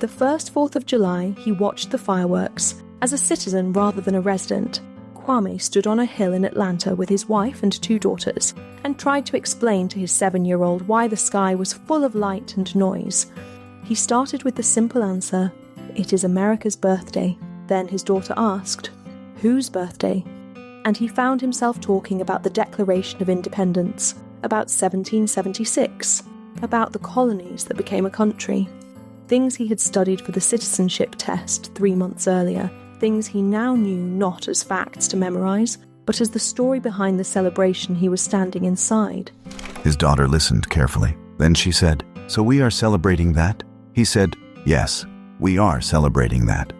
The first 4th of July, he watched the fireworks. As a citizen rather than a resident, Kwame stood on a hill in Atlanta with his wife and 2 daughters and tried to explain to his 7-year-old why the sky was full of light and noise. He started with the simple answer, "It is America's birthday." Then his daughter asked, "Whose birthday?" And he found himself talking about the Declaration of Independence, about 1776, about the colonies that became a country. Things he had studied for the citizenship test 3 months earlier, things he now knew not as facts to memorize, but as the story behind the celebration he was standing inside. His daughter listened carefully. Then she said, "So we are celebrating that?" He said, "Yes, we are celebrating that."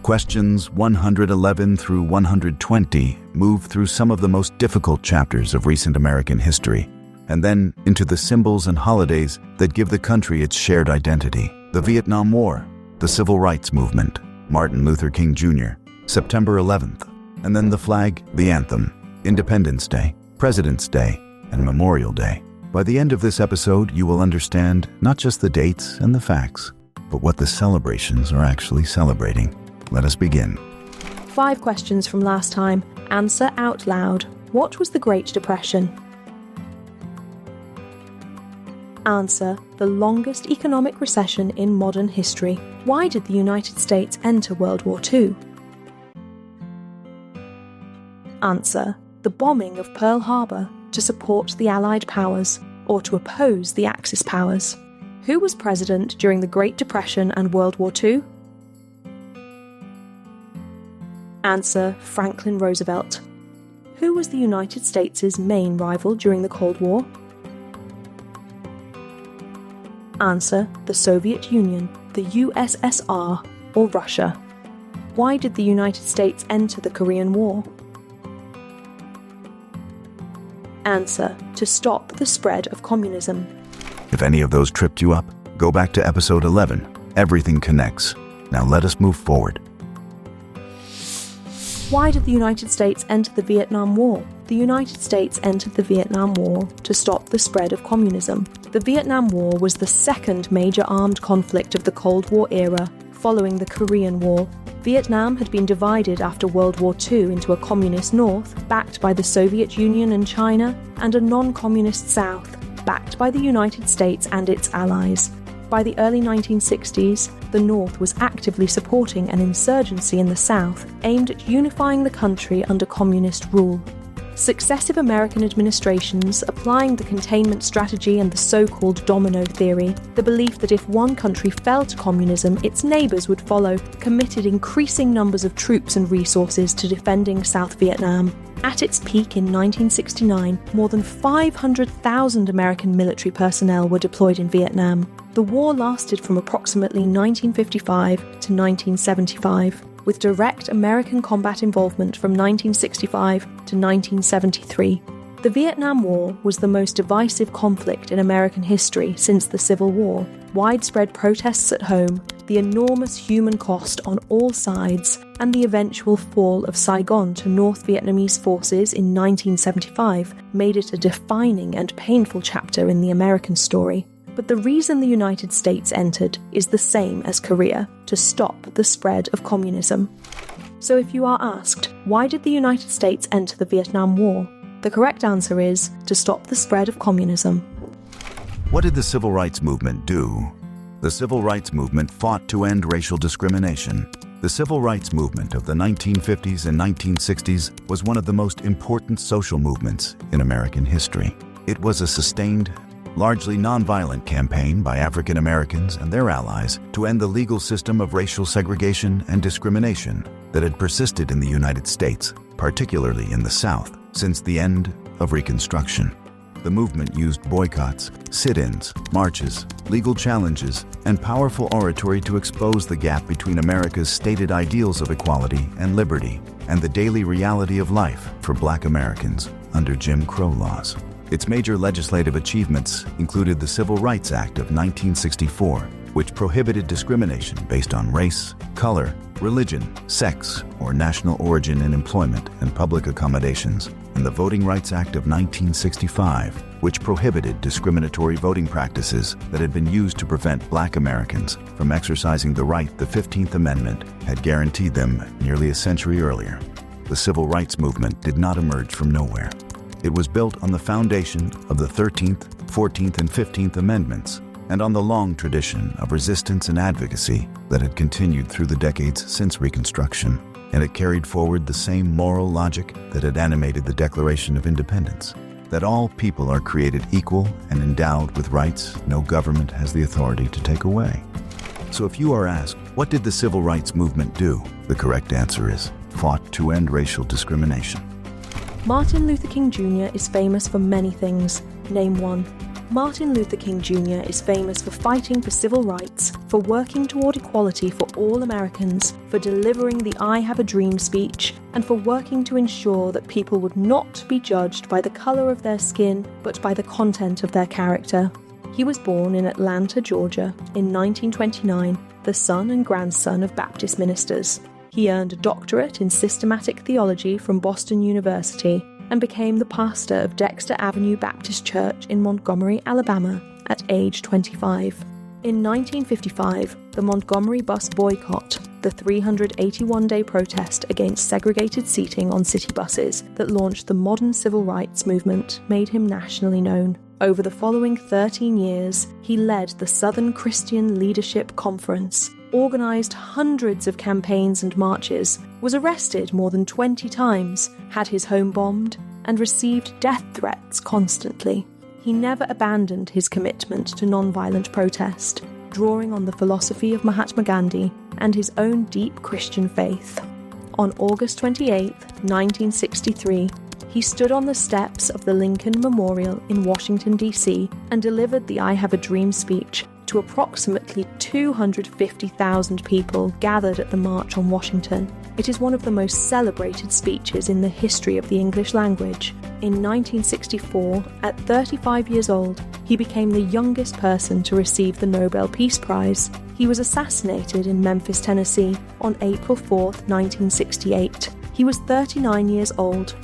Questions 111 through 120 move through some of the most difficult chapters of recent American history, and then into the symbols and holidays that give the country its shared identity. The Vietnam War, the Civil Rights Movement, Martin Luther King Jr., September 11th, and then the flag, the anthem, Independence Day, President's Day, and Memorial Day. By the end of this episode, you will understand not just the dates and the facts, but what the celebrations are actually celebrating. Let us begin. 5 questions from last time. Answer out loud. What was the Great Depression? Answer, the longest economic recession in modern history. Why did the United States enter World War II? Answer, the bombing of Pearl Harbor to support the Allied powers or to oppose the Axis powers. Who was president during the Great Depression and World War II? Answer, Franklin Roosevelt. Who was the United States' main rival during the Cold War? Answer, the Soviet Union, the USSR, or Russia. Why did the United States enter the Korean War? Answer, to stop the spread of communism. If any of those tripped you up, go back to episode 11. Everything connects. Now let us move forward. Why did the United States enter the Vietnam War? The United States entered the Vietnam War to stop the spread of communism. The Vietnam War was the second major armed conflict of the Cold War era, following the Korean War. Vietnam had been divided after World War II into a communist north, backed by the Soviet Union and China, and a non-communist south, backed by the United States and its allies. By the early 1960s, the North was actively supporting an insurgency in the South aimed at unifying the country under communist rule. Successive American administrations, applying the containment strategy and the so-called domino theory, the belief that if one country fell to communism, its neighbours would follow, committed increasing numbers of troops and resources to defending South Vietnam. At its peak in 1969, more than 500,000 American military personnel were deployed in Vietnam. The war lasted from approximately 1955 to 1975, with direct American combat involvement from 1965 to 1973. The Vietnam War was the most divisive conflict in American history since the Civil War. Widespread protests at home, the enormous human cost on all sides, and the eventual fall of Saigon to North Vietnamese forces in 1975 made it a defining and painful chapter in the American story. But the reason the United States entered is the same as Korea, to stop the spread of communism. So if you are asked, why did the United States enter the Vietnam War? The correct answer is to stop the spread of communism. What did the Civil Rights Movement do? The Civil Rights Movement fought to end racial discrimination. The Civil Rights Movement of the 1950s and 1960s was one of the most important social movements in American history. It was a sustained, largely nonviolent campaign by African Americans and their allies to end the legal system of racial segregation and discrimination that had persisted in the United States, particularly in the South, since the end of Reconstruction. The movement used boycotts, sit-ins, marches, legal challenges, and powerful oratory to expose the gap between America's stated ideals of equality and liberty and the daily reality of life for Black Americans under Jim Crow laws. Its major legislative achievements included the Civil Rights Act of 1964, which prohibited discrimination based on race, color, religion, sex, or national origin in employment and public accommodations, and the Voting Rights Act of 1965, which prohibited discriminatory voting practices that had been used to prevent Black Americans from exercising the right the 15th Amendment had guaranteed them nearly a century earlier. The Civil Rights Movement did not emerge from nowhere. It was built on the foundation of the 13th, 14th, and 15th Amendments, and on the long tradition of resistance and advocacy that had continued through the decades since Reconstruction. And it carried forward the same moral logic that had animated the Declaration of Independence, that all people are created equal and endowed with rights no government has the authority to take away. So if you are asked, what did the Civil Rights Movement do? The correct answer is, fought to end racial discrimination. Martin Luther King Jr. is famous for many things. Name one. Martin Luther King Jr. is famous for fighting for civil rights, for working toward equality for all Americans, for delivering the I Have a Dream speech, and for working to ensure that people would not be judged by the colour of their skin, but by the content of their character. He was born in Atlanta, Georgia, in 1929, the son and grandson of Baptist ministers. He earned a doctorate in systematic theology from Boston University and became the pastor of Dexter Avenue Baptist Church in Montgomery, Alabama, at age 25. In 1955, the Montgomery bus boycott, the 381-day protest against segregated seating on city buses that launched the modern civil rights movement, made him nationally known. Over the following 13 years, he led the Southern Christian Leadership Conference, organised hundreds of campaigns and marches, was arrested more than 20 times, had his home bombed, and received death threats constantly. He never abandoned his commitment to non-violent protest, drawing on the philosophy of Mahatma Gandhi and his own deep Christian faith. On August 28, 1963, he stood on the steps of the Lincoln Memorial in Washington, D.C., and delivered the I Have a Dream speech to approximately 250,000 people gathered at the March on Washington. It is one of the most celebrated speeches in the history of the English language. In 1964, at 35 years old, he became the youngest person to receive the Nobel Peace Prize. He was assassinated in Memphis, Tennessee, on April 4, 1968. He was 39 years old.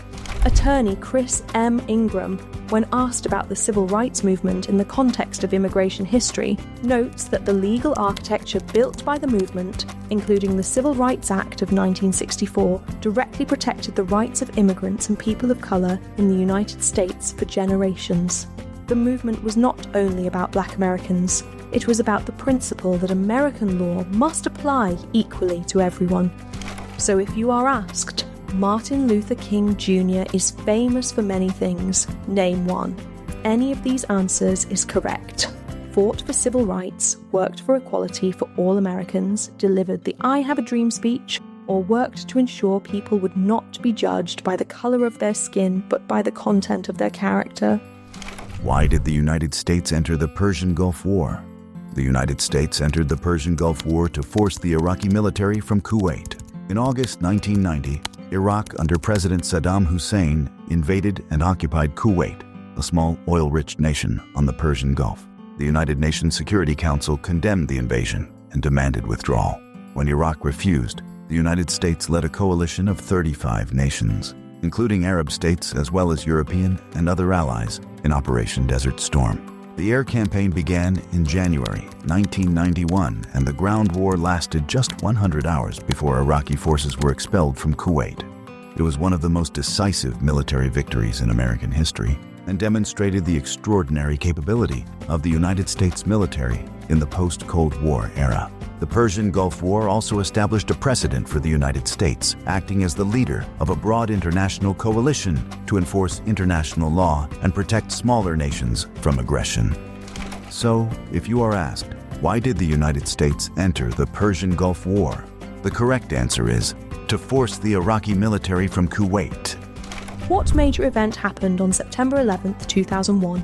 Attorney Chris M. Ingram, when asked about the civil rights movement in the context of immigration history, notes that the legal architecture built by the movement, including the Civil Rights Act of 1964, directly protected the rights of immigrants and people of colour in the United States for generations. The movement was not only about Black Americans, it was about the principle that American law must apply equally to everyone. So if you are asked, Martin Luther King Jr. is famous for many things. Name one. Any of these answers is correct. Fought for civil rights, worked for equality for all Americans, delivered the I Have a Dream speech, or worked to ensure people would not be judged by the colour of their skin, but by the content of their character. Why did the United States enter the Persian Gulf War? The United States entered the Persian Gulf War to force the Iraqi military from Kuwait. In August 1990, Iraq, under President Saddam Hussein, invaded and occupied Kuwait, a small oil-rich nation on the Persian Gulf. The United Nations Security Council condemned the invasion and demanded withdrawal. When Iraq refused, the United States led a coalition of 35 nations, including Arab states as well as European and other allies, in Operation Desert Storm. The air campaign began in January 1991, and the ground war lasted just 100 hours before Iraqi forces were expelled from Kuwait. It was one of the most decisive military victories in American history and demonstrated the extraordinary capability of the United States military in the post-Cold War era. The Persian Gulf War also established a precedent for the United States, acting as the leader of a broad international coalition to enforce international law and protect smaller nations from aggression. So, if you are asked, why did the United States enter the Persian Gulf War? The correct answer is, to force the Iraqi military from Kuwait. What major event happened on September 11, 2001?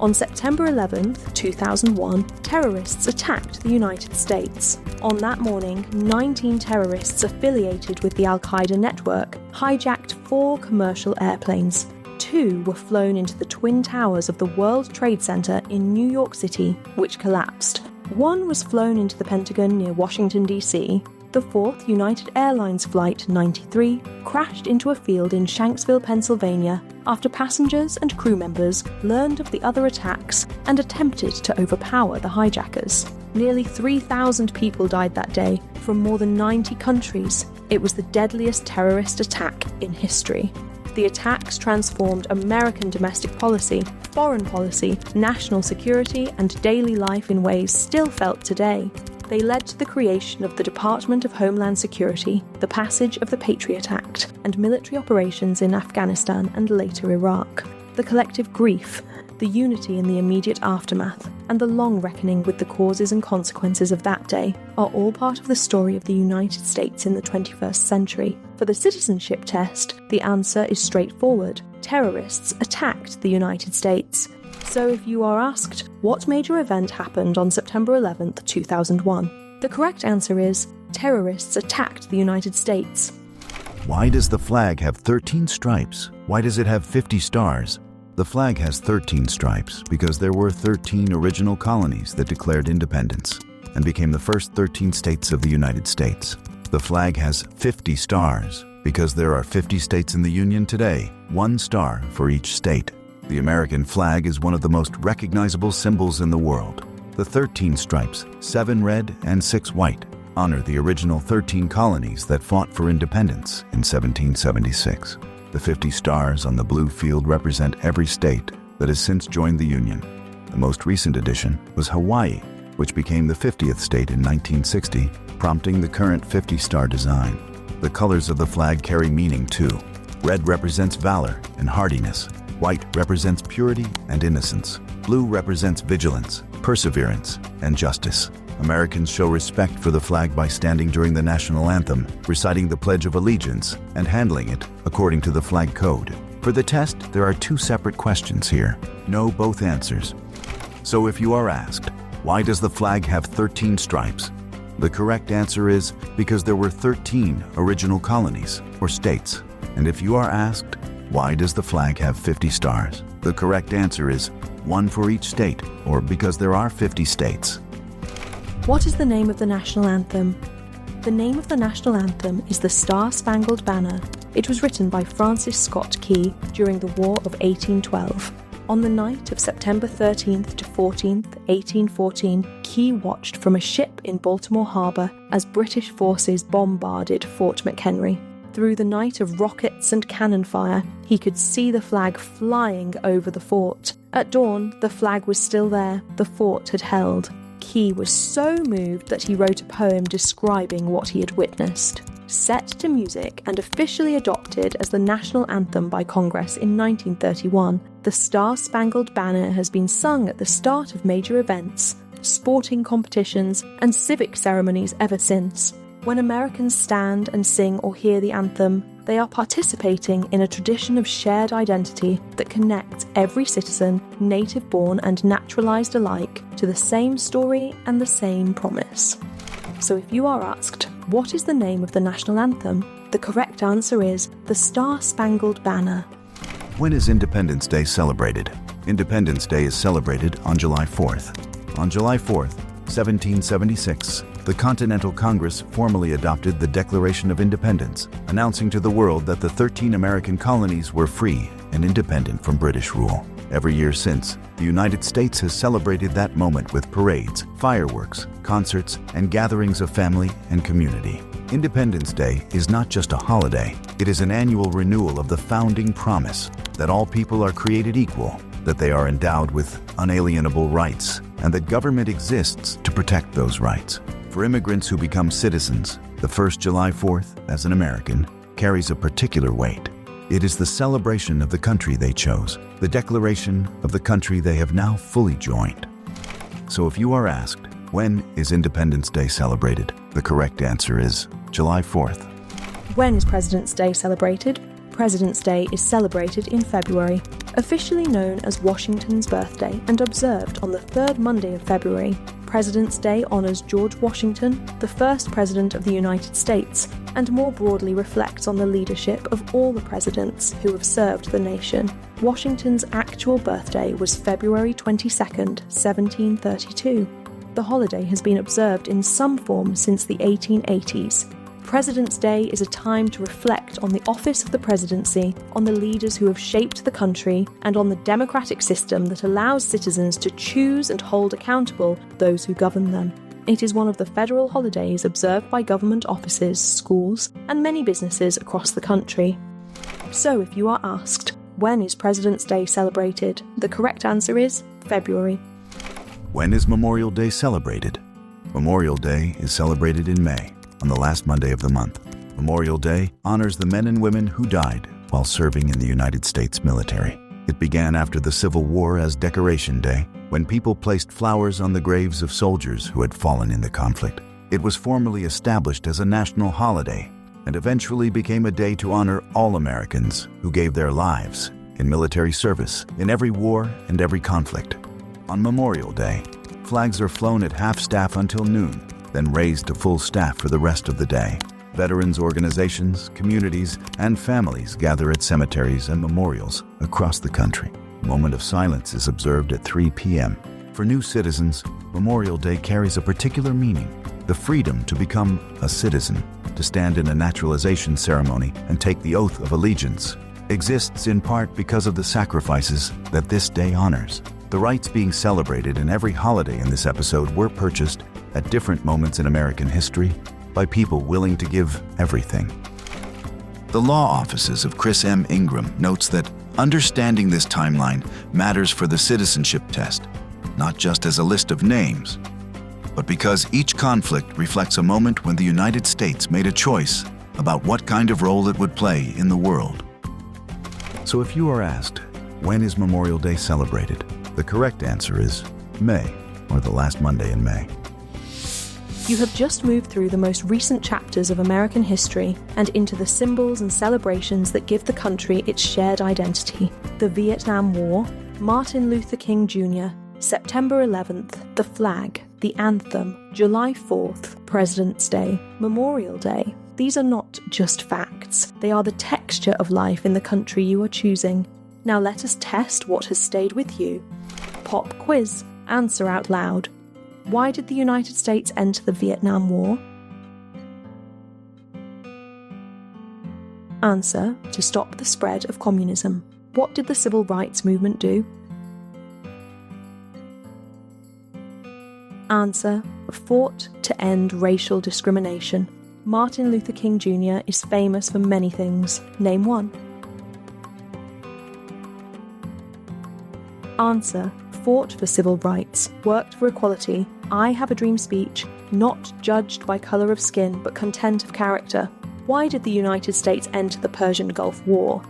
On September 11, 2001, terrorists attacked the United States. On that morning, 19 terrorists affiliated with the Al-Qaeda network hijacked 4 commercial airplanes. 2 were flown into the Twin Towers of the World Trade Center in New York City, which collapsed. 1 was flown into the Pentagon near Washington, D.C. The 4th United Airlines Flight 93 crashed into a field in Shanksville, Pennsylvania, after passengers and crew members learned of the other attacks and attempted to overpower the hijackers. Nearly 3,000 people died that day from more than 90 countries. It was the deadliest terrorist attack in history. The attacks transformed American domestic policy, foreign policy, national security, and daily life in ways still felt today. They led to the creation of the Department of Homeland Security, the passage of the Patriot Act, and military operations in Afghanistan and later Iraq. The collective grief, the unity in the immediate aftermath, and the long reckoning with the causes and consequences of that day are all part of the story of the United States in the 21st century. For the citizenship test, the answer is straightforward. Terrorists attacked the United States. So if you are asked, what major event happened on September 11th, 2001? The correct answer is, terrorists attacked the United States. Why does the flag have 13 stripes? Why does it have 50 stars? The flag has 13 stripes because there were 13 original colonies that declared independence and became the first 13 states of the United States. The flag has 50 stars because there are 50 states in the Union today, 1 star for each state. The American flag is one of the most recognizable symbols in the world. The 13 stripes, 7 red and 6 white, honor the original 13 colonies that fought for independence in 1776. The 50 stars on the blue field represent every state that has since joined the Union. The most recent addition was Hawaii, which became the 50th state in 1960, prompting the current 50-star design. The colors of the flag carry meaning too. Red represents valor and hardiness. White represents purity and innocence. Blue represents vigilance, perseverance, and justice. Americans show respect for the flag by standing during the national anthem, reciting the Pledge of Allegiance, and handling it according to the flag code. For the test, there are 2 separate questions here. Know both answers. So if you are asked, why does the flag have 13 stripes? The correct answer is because there were 13 original colonies or states. And if you are asked, why does the flag have 50 stars? The correct answer is 1 for each state, or because there are 50 states. What is the name of the national anthem? The name of the national anthem is the Star-Spangled Banner. It was written by Francis Scott Key during the War of 1812. On the night of September 13th to 14th, 1814, Key watched from a ship in Baltimore Harbor as British forces bombarded Fort McHenry. Through the night of rockets and cannon fire, he could see the flag flying over the fort. At dawn, the flag was still there, the fort had held. Key was so moved that he wrote a poem describing what he had witnessed. Set to music and officially adopted as the national anthem by Congress in 1931, the Star-Spangled Banner has been sung at the start of major events, sporting competitions, and civic ceremonies ever since. When Americans stand and sing or hear the anthem, they are participating in a tradition of shared identity that connects every citizen, native-born and naturalized alike, to the same story and the same promise. So if you are asked, what is the name of the national anthem? The correct answer is the Star-Spangled Banner. When is Independence Day celebrated? Independence Day is celebrated on July 4th. On July 4th, 1776, the Continental Congress formally adopted the Declaration of Independence, announcing to the world that the 13 American colonies were free and independent from British rule. Every year since, the United States has celebrated that moment with parades, fireworks, concerts, and gatherings of family and community. Independence Day is not just a holiday, it is an annual renewal of the founding promise that all people are created equal, that they are endowed with unalienable rights, and that government exists to protect those rights. For immigrants who become citizens, the first July 4th, as an American, carries a particular weight. It is the celebration of the country they chose, the declaration of the country they have now fully joined. So if you are asked, when is Independence Day celebrated? The correct answer is July 4th. When is President's Day celebrated? President's Day is celebrated in February, officially known as Washington's birthday and observed on the third Monday of February. President's Day honors George Washington, the first President of the United States, and more broadly reflects on the leadership of all the presidents who have served the nation. Washington's actual birthday was February 22nd, 1732. The holiday has been observed in some form since the 1880s. President's Day is a time to reflect on the office of the presidency, on the leaders who have shaped the country, and on the democratic system that allows citizens to choose and hold accountable those who govern them. It is one of the federal holidays observed by government offices, schools, and many businesses across the country. So if you are asked, when is President's Day celebrated? The correct answer is February. When is Memorial Day celebrated? Memorial Day is celebrated in May, on the last Monday of the month. Memorial Day honors the men and women who died while serving in the United States military. It began after the Civil War as Decoration Day, when people placed flowers on the graves of soldiers who had fallen in the conflict. It was formally established as a national holiday and eventually became a day to honor all Americans who gave their lives in military service in every war and every conflict. On Memorial Day, flags are flown at half-staff until noon, then raised to full staff for the rest of the day. Veterans organizations, communities, and families gather at cemeteries and memorials across the country. A moment of silence is observed at 3 p.m. For new citizens, Memorial Day carries a particular meaning: the freedom to become a citizen, to stand in a naturalization ceremony and take the oath of allegiance, exists in part because of the sacrifices that this day honors. The rights being celebrated in every holiday in this episode were purchased at different moments in American history by people willing to give everything. The law offices of Chris M. Ingram notes that understanding this timeline matters for the citizenship test, not just as a list of names, but because each conflict reflects a moment when the United States made a choice about what kind of role it would play in the world. So if you are asked, when is Memorial Day celebrated? The correct answer is May, or the last Monday in May. You have just moved through the most recent chapters of American history and into the symbols and celebrations that give the country its shared identity. The Vietnam War, Martin Luther King Jr., September 11th, the flag, the anthem, July 4th, President's Day, Memorial Day. These are not just facts. They are the texture of life in the country you are choosing. Now let us test what has stayed with you. Pop quiz. Answer out loud. Why did the United States enter the Vietnam War? Answer: to stop the spread of communism. What did the civil rights movement do? Answer: fought to end racial discrimination. Martin Luther King Jr. is famous for many things. Name one. Answer: fought for civil rights, worked for equality, I have a dream speech, not judged by colour of skin but content of character. Why did the United States enter the Persian Gulf War?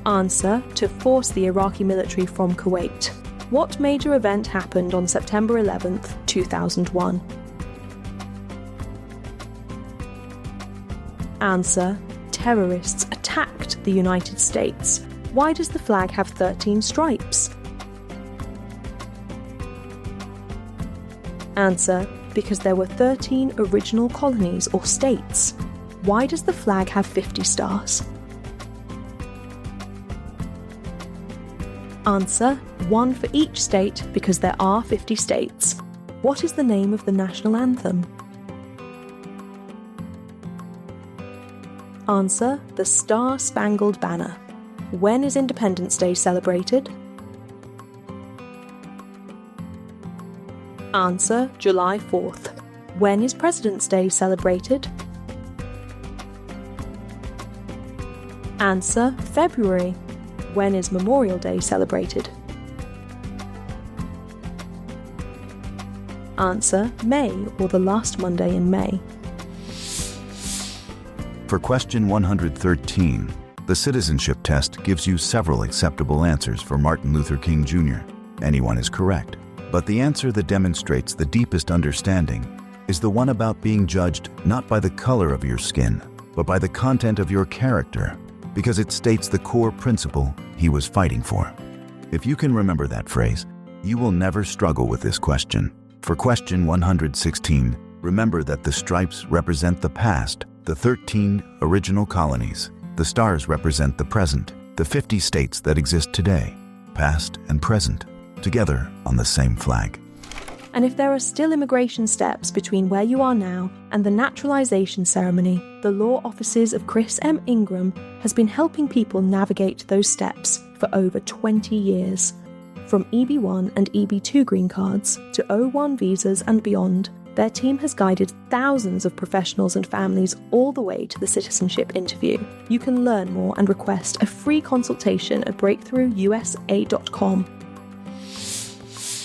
Answer: to force the Iraqi military from Kuwait. What major event happened on September 11th, 2001? Answer: terrorists attacked the United States. Why does the flag have 13 stripes? Answer: because there were 13 original colonies or states. Why does the flag have 50 stars? Answer: one for each state because there are 50 states. What is the name of the national anthem? Answer: the Star-Spangled Banner. When is Independence Day celebrated? Answer: July 4th. When is President's Day celebrated? Answer: February. When is Memorial Day celebrated? Answer: May, or the last Monday in May. For question 113, the citizenship test gives you several acceptable answers for Martin Luther King Jr. Anyone is correct. But the answer that demonstrates the deepest understanding is the one about being judged not by the color of your skin, but by the content of your character, because it states the core principle he was fighting for. If you can remember that phrase, you will never struggle with this question. For question 116, remember that the stripes represent the past, the 13 original colonies. The stars represent the present, the 50 states that exist today, past and present, together on the same flag. And if there are still immigration steps between where you are now and the naturalization ceremony, the law offices of Chris M. Ingram has been helping people navigate those steps for over 20 years. From EB1 and EB2 green cards to O1 visas and beyond, their team has guided thousands of professionals and families all the way to the citizenship interview. You can learn more and request a free consultation at breakthroughusa.com.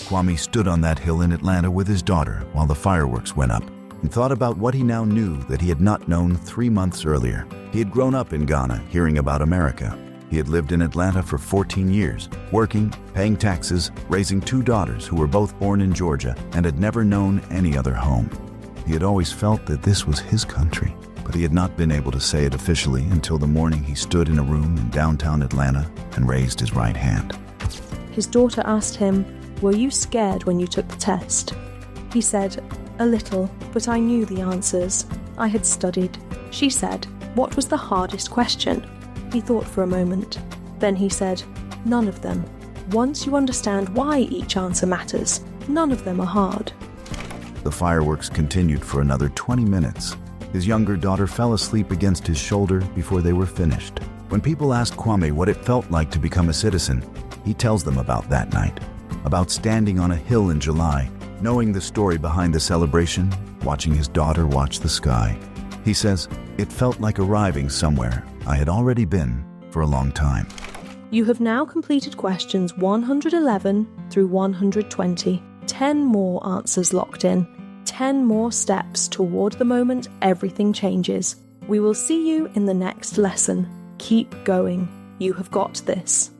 Kwame stood on that hill in Atlanta with his daughter while the fireworks went up and thought about what he now knew that he had not known 3 months earlier. He had grown up in Ghana, hearing about America. He had lived in Atlanta for 14 years, working, paying taxes, raising 2 daughters who were both born in Georgia and had never known any other home. He had always felt that this was his country, but he had not been able to say it officially until the morning he stood in a room in downtown Atlanta and raised his right hand. His daughter asked him, "Were you scared when you took the test?" He said, "A little, but I knew the answers. I had studied." She said, "What was the hardest question?" He thought for a moment. Then he said, "None of them. Once you understand why each answer matters, none of them are hard." The fireworks continued for another 20 minutes. His younger daughter fell asleep against his shoulder before they were finished. When people asked Kwame what it felt like to become a citizen, he tells them about that night, about standing on a hill in July, knowing the story behind the celebration, watching his daughter watch the sky. He says, "It felt like arriving somewhere I had already been for a long time." You have now completed questions 111 through 120. 10 more answers locked in. 10 more steps toward the moment everything changes. We will see you in the next lesson. Keep going. You have got this.